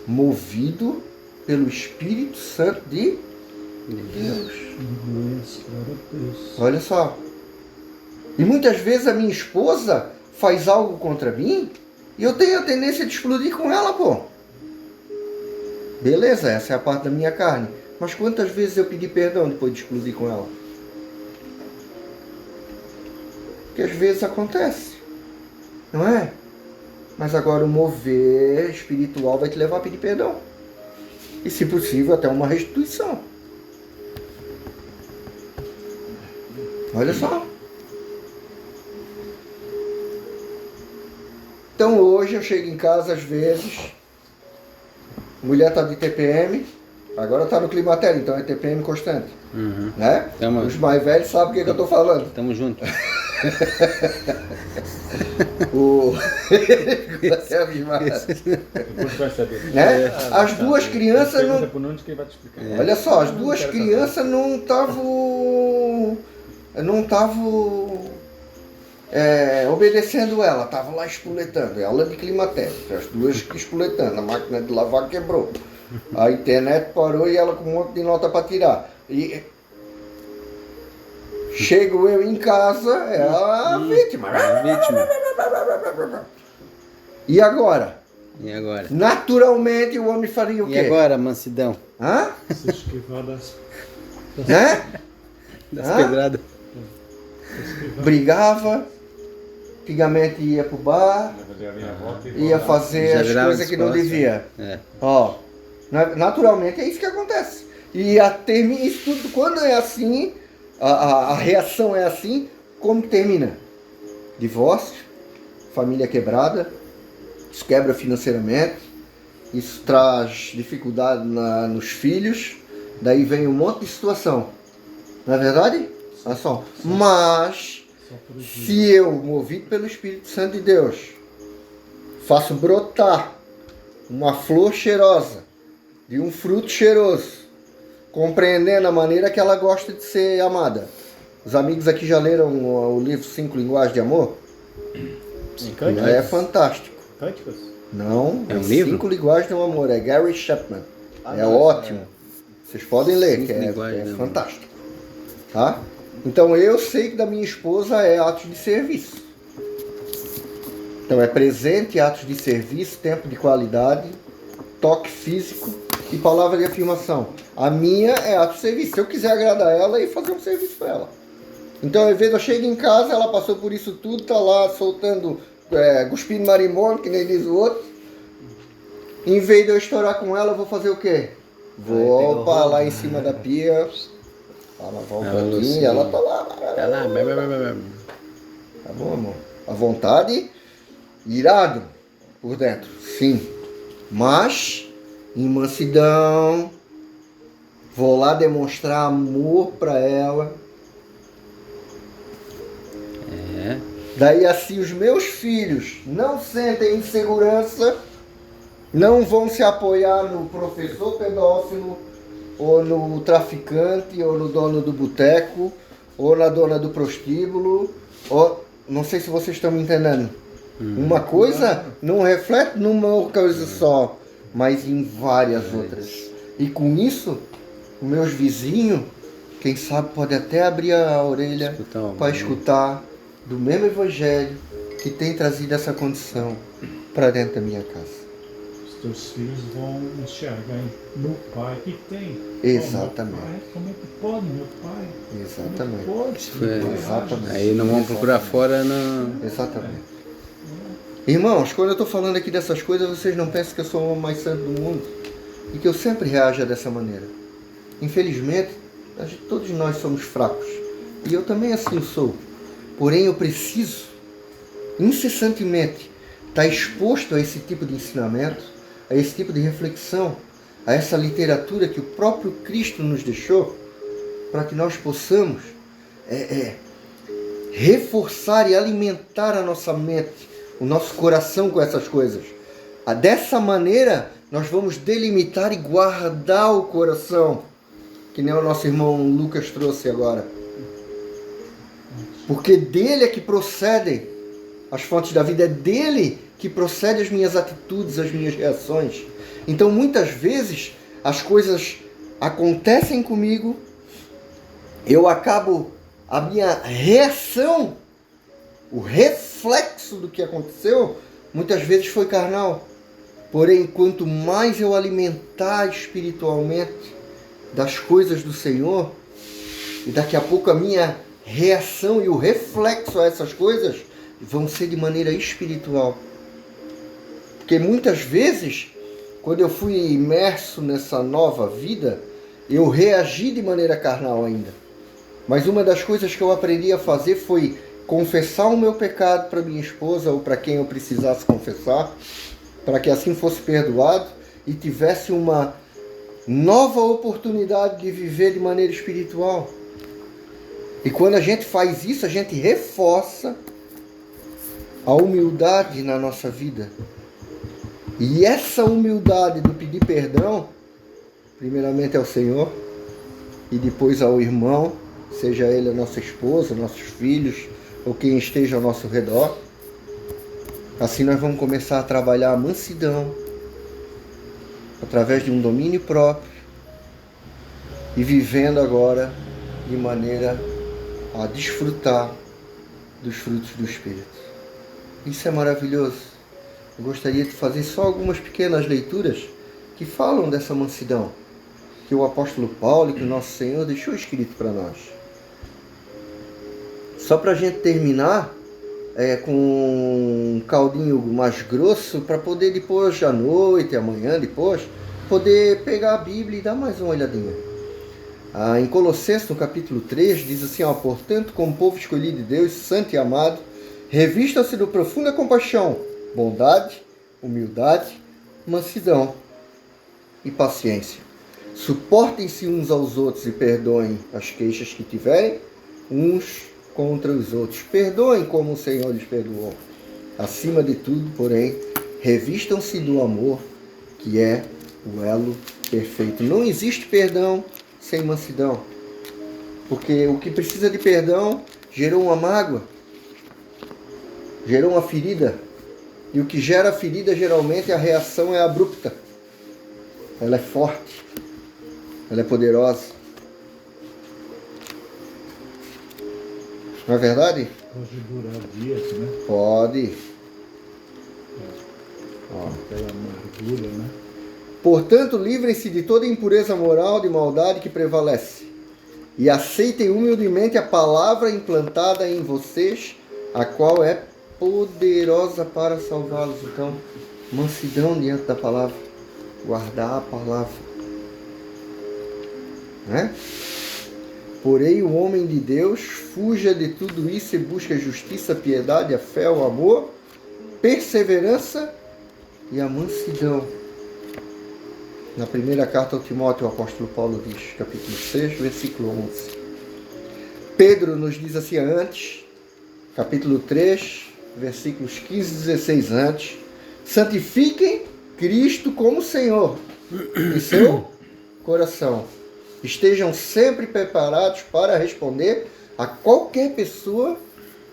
movido pelo Espírito Santo de Deus. Glória a Deus. Olha só. E muitas vezes a minha esposa faz algo contra mim e eu tenho a tendência de explodir com ela, pô. Beleza, essa é a parte da minha carne. Mas quantas vezes eu pedi perdão depois de explodir com ela? Porque às vezes acontece. Não é? Mas agora o mover espiritual vai te levar a pedir perdão. E se possível até uma restituição. Olha só. Então hoje eu chego em casa às vezes, mulher está de TPM, agora está no climatério, então é TPM constante. Né? Os mais velhos sabem o que eu estou falando. Tamo junto. Depois vai saber. Né? As duas crianças não. Quem vai te explicar. Olha só, as duas crianças não estavam. Obedecendo ela, estavam lá espoletando. Ela de climatério, as duas espoletando. A máquina de lavar quebrou. A internet parou e ela com um monte de nota para tirar. E chego eu em casa, é a vítima. E agora? E agora? Naturalmente o homem faria o quê? E agora, mansidão? Hã? Se esquivar das pedradas. Brigava, antigamente ia pro bar, ia fazer as coisas que não devia. Ó, naturalmente é isso que acontece. E isso tudo, quando é assim, a reação é assim, como termina? Divórcio, família quebrada, isso quebra financeiramente, isso traz dificuldade nos filhos, daí vem um monte de situação. Não é verdade? Olha só. Mas, se eu, movido pelo Espírito Santo de Deus, faço brotar uma flor cheirosa de um fruto cheiroso, compreendendo a maneira que ela gosta de ser amada. Os amigos aqui já leram o livro 5 Linguagens de Amor? É fantástico. Cânticos? Não, é um livro? 5 Linguagens do Amor, é Gary Chapman. Ótimo. Vocês podem ler, que é fantástico. Tá? Então eu sei que da minha esposa é atos de serviço. Então é presente, atos de serviço, tempo de qualidade, toque físico e palavra de afirmação. A minha é ato de serviço. Se eu quiser agradar ela e fazer um serviço para ela. Então, às vezes eu chego em casa, ela passou por isso tudo, tá lá soltando, cuspindo marimbondo, que nem diz o outro. Em vez de eu estourar com ela, eu vou fazer o quê? Vou lá em cima da pia, lavar um pouquinho e ela tá lá. Tá lá. Tá bom, amor? À vontade, irado por dentro, sim. Mas, em mansidão, vou lá demonstrar amor para ela. Daí assim os meus filhos não sentem insegurança, não vão se apoiar no professor pedófilo, ou no traficante, ou no dono do boteco, ou na dona do prostíbulo, ou não sei se vocês estão me entendendo. Uma coisa não reflete numa coisa só. mas em várias outras. E com isso, os meus vizinhos, quem sabe, pode até abrir a orelha para escutar do mesmo evangelho que tem trazido essa condição para dentro da minha casa. Os teus filhos vão enxergar no pai que tem. Exatamente. Oh, meu pai, como é que pode, meu pai? Exatamente. Como é que pode? Exatamente. Aí não vão procurar fora não. Exatamente. Irmãos, quando eu estou falando aqui dessas coisas, vocês não pensam que eu sou o homem mais santo do mundo e que eu sempre reajo dessa maneira. Infelizmente, todos nós somos fracos e eu também assim sou. Porém, eu preciso incessantemente estar exposto a esse tipo de ensinamento, a esse tipo de reflexão, a essa literatura que o próprio Cristo nos deixou, para que nós possamos reforçar e alimentar a nossa mente, o nosso coração com essas coisas. Dessa maneira, nós vamos delimitar e guardar o coração, que nem o nosso irmão Lucas trouxe agora. Porque dele é que procedem as fontes da vida, é dele que procedem as minhas atitudes, as minhas reações. Então, muitas vezes, as coisas acontecem comigo, eu acabo, a minha reação, o reflexo do que aconteceu, muitas vezes foi carnal. Porém, quanto mais eu alimentar espiritualmente das coisas do Senhor, e daqui a pouco a minha reação e o reflexo a essas coisas vão ser de maneira espiritual. Porque muitas vezes, quando eu fui imerso nessa nova vida, eu reagi de maneira carnal ainda. Mas uma das coisas que eu aprendi a fazer foi confessar o meu pecado para minha esposa ou para quem eu precisasse confessar, para que assim fosse perdoado e tivesse uma nova oportunidade de viver de maneira espiritual. E quando a gente faz isso, a gente reforça a humildade na nossa vida. E essa humildade do pedir perdão, primeiramente ao Senhor, e depois ao irmão, seja ele a nossa esposa, nossos filhos, ou quem esteja ao nosso redor. Assim nós vamos começar a trabalhar a mansidão, através de um domínio próprio, e vivendo agora de maneira a desfrutar dos frutos do Espírito. Isso é maravilhoso. Eu gostaria de fazer só algumas pequenas leituras que falam dessa mansidão, que o apóstolo Paulo e que o nosso Senhor deixou escrito para nós. Só para a gente terminar com um caldinho mais grosso, para poder depois à noite, amanhã depois, poder pegar a Bíblia e dar mais uma olhadinha. Em Colossenses, no capítulo 3, diz assim, portanto, como povo escolhido de Deus, santo e amado, revistam-se de profunda compaixão, bondade, humildade, mansidão e paciência. Suportem-se uns aos outros e perdoem as queixas que tiverem uns contra os outros. Perdoem como o Senhor lhes perdoou. Acima de tudo, porém, revistam-se do amor, que é o elo perfeito. Não existe perdão sem mansidão, porque o que precisa de perdão gerou uma mágoa, gerou uma ferida, e o que gera ferida geralmente a reação é abrupta, ela é forte, ela é poderosa. Não é verdade? Pode durar dias, né? Pode. Aquela amargura, né? Portanto, livrem-se de toda impureza moral, de maldade que prevalece, e aceitem humildemente a palavra implantada em vocês, a qual é poderosa para salvá-los. Então, mansidão diante da palavra, guardar a palavra, né? Porém, o homem de Deus fuja de tudo isso e busca a justiça, a piedade, a fé, o amor, perseverança e a mansidão. Na primeira carta ao Timóteo, o apóstolo Paulo diz, capítulo 6, versículo 11. Pedro nos diz assim antes, capítulo 3, versículos 15 e 16 antes, santifiquem Cristo como Senhor em seu coração. Estejam sempre preparados para responder a qualquer pessoa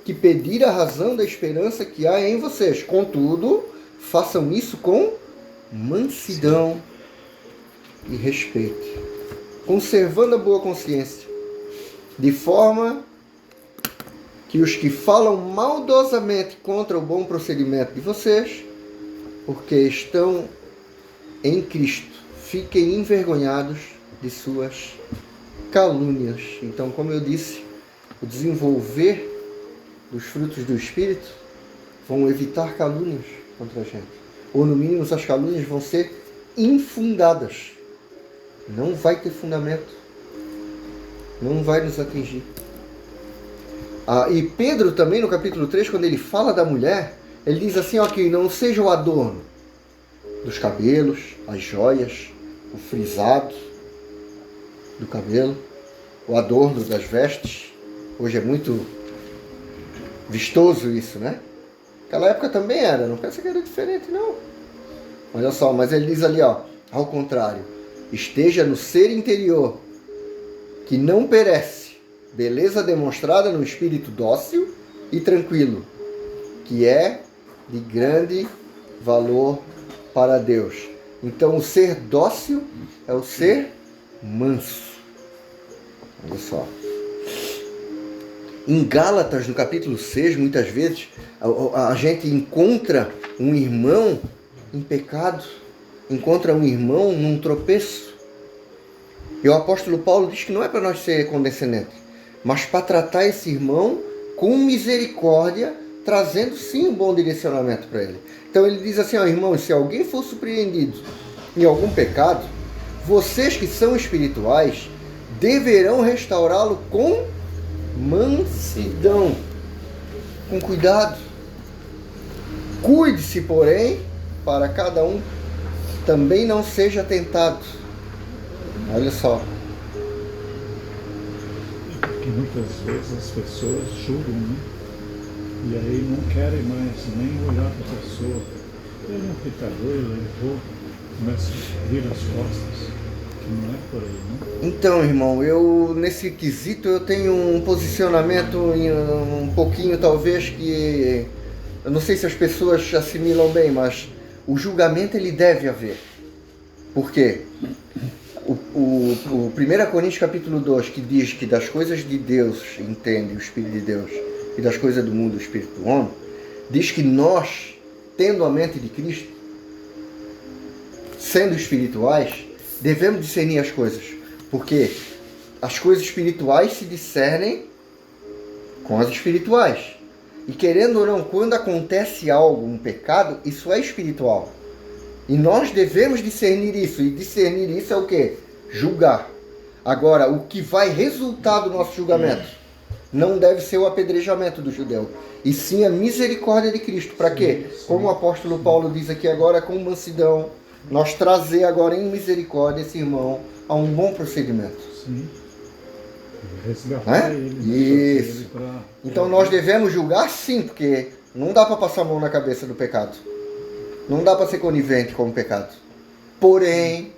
que pedir a razão da esperança que há em vocês. Contudo, façam isso com mansidão e respeito, conservando a boa consciência, de forma que os que falam maldosamente contra o bom procedimento de vocês, porque estão em Cristo, fiquem envergonhados de suas calúnias. Então, como eu disse, o desenvolver dos frutos do Espírito vão evitar calúnias contra a gente. Ou, no mínimo, as calúnias vão ser infundadas. Não vai ter fundamento. Não vai nos atingir. E Pedro também, no capítulo 3, quando ele fala da mulher, ele diz assim, ó, que não seja o adorno dos cabelos, as joias, o frisado do cabelo, o adorno das vestes. Hoje é muito vistoso isso, né? Naquela época também era, não pensa que era diferente, não. Olha só, mas ele diz ali, ó, ao contrário, esteja no ser interior, que não perece, beleza demonstrada no espírito dócil e tranquilo, que é de grande valor para Deus. Então, o ser dócil é o ser manso. Olha só. Em Gálatas, no capítulo 6, muitas vezes, a gente encontra um irmão em pecado, encontra um irmão num tropeço. E o apóstolo Paulo diz que não é para nós ser condescendentes, mas para tratar esse irmão com misericórdia, trazendo sim um bom direcionamento para ele. Então ele diz assim, ó, irmãos, se alguém for surpreendido em algum pecado, vocês que são espirituais deverão restaurá-lo com mansidão, com cuidado. Cuide-se, porém, para cada um também não seja tentado. Olha só. Porque muitas vezes as pessoas julgam, né? E aí não querem mais nem olhar para a pessoa. Ele é um pecador, ele errou, começa a vir as costas. Que não é por aí, né? Então, irmão, eu nesse quesito eu tenho um posicionamento um pouquinho, talvez, que eu não sei se as pessoas assimilam bem, mas o julgamento ele deve haver. Por quê? O 1 Coríntios capítulo 2, que diz que das coisas de Deus entende o Espírito de Deus e das coisas do mundo o Espírito do homem, diz que nós, tendo a mente de Cristo, sendo espirituais, devemos discernir as coisas, porque as coisas espirituais se discernem com as espirituais. E querendo ou não, quando acontece algo, um pecado, isso é espiritual. E nós devemos discernir isso. E discernir isso é o quê? Julgar. Agora, o que vai resultar do nosso julgamento não deve ser o apedrejamento do judeu, e sim a misericórdia de Cristo. Para quê? Como o apóstolo Paulo diz aqui agora, com mansidão, nós trazer agora em misericórdia esse irmão a um bom procedimento. Sim. Resgatar ele. Isso. Então nós devemos julgar sim, porque não dá para passar a mão na cabeça do pecado. Não dá para ser conivente com o pecado. Porém,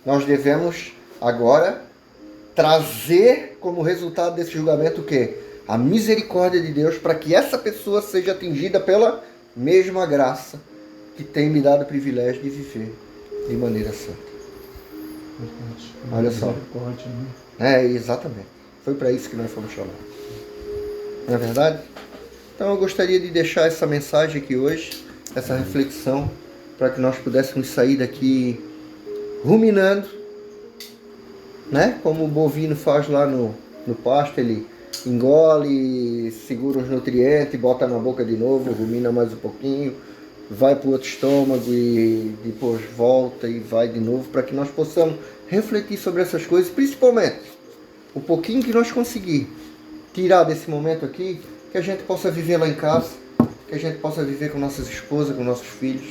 nós devemos agora trazer como resultado desse julgamento o quê? A misericórdia de Deus, para que essa pessoa seja atingida pela mesma graça que tem me dado o privilégio de viver de maneira santa. Olha só. Exatamente. Foi para isso que nós fomos chamados. Não é verdade? Então eu gostaria de deixar essa mensagem aqui hoje, essa reflexão, para que nós pudéssemos sair daqui ruminando, né? Como o bovino faz lá no pasto, ele engole, segura os nutrientes, bota na boca de novo, rumina mais um pouquinho, vai para o outro estômago e depois volta e vai de novo, para que nós possamos refletir sobre essas coisas, principalmente o pouquinho que nós conseguir tirar desse momento aqui, que a gente possa viver lá em casa, que a gente possa viver com nossas esposas, com nossos filhos,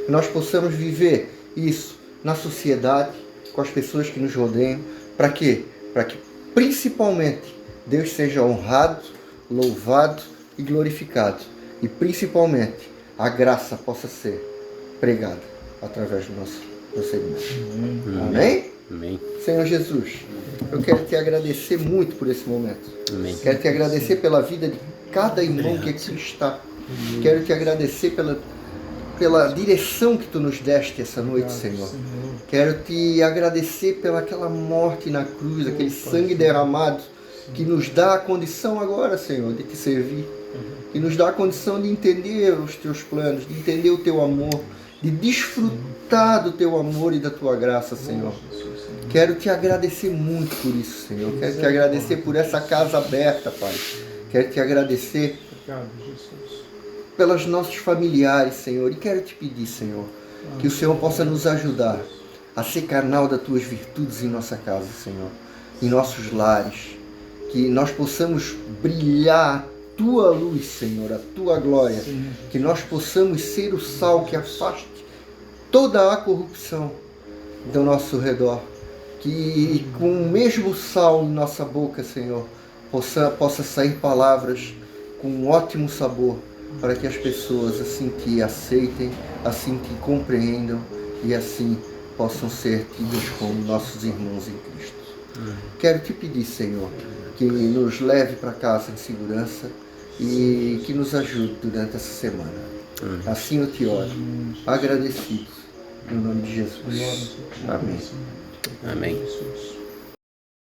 que nós possamos viver isso na sociedade, com as pessoas que nos rodeiam. Para quê? Para que principalmente Deus seja honrado, louvado e glorificado, e principalmente a graça possa ser pregada através do nosso procedimento. Amém? Amém. Senhor Jesus, eu quero te agradecer muito por esse momento. Amém. Quero te agradecer pela vida de cada irmão que aqui está. Quero te agradecer pela pela direção que Tu nos deste essa noite, Senhor. Quero Te agradecer pelaquela morte na cruz, aquele sangue derramado, que nos dá a condição agora, Senhor, de Te servir. Que nos dá a condição de entender os Teus planos, de entender o Teu amor, de desfrutar do Teu amor e da Tua graça, Senhor. Quero Te agradecer muito por isso, Senhor. Quero Te agradecer por essa casa aberta, Pai. Quero Te agradecer pelos nossos familiares, Senhor. E quero Te pedir, Senhor, que o Senhor possa nos ajudar a ser canal das Tuas virtudes em nossa casa, Senhor. Em nossos lares. Que nós possamos brilhar a Tua luz, Senhor, a Tua glória. Que nós possamos ser o sal que afaste toda a corrupção do nosso redor. Que com o mesmo sal em nossa boca, Senhor, possa sair palavras com um ótimo sabor, para que as pessoas assim Te aceitem, assim Te compreendam e assim possam ser tidos como nossos irmãos em Cristo. Quero Te pedir, Senhor, que nos leve para casa em segurança e que nos ajude durante essa semana. Assim eu Te oro, agradecido, em nome de Jesus. Amém. Amém.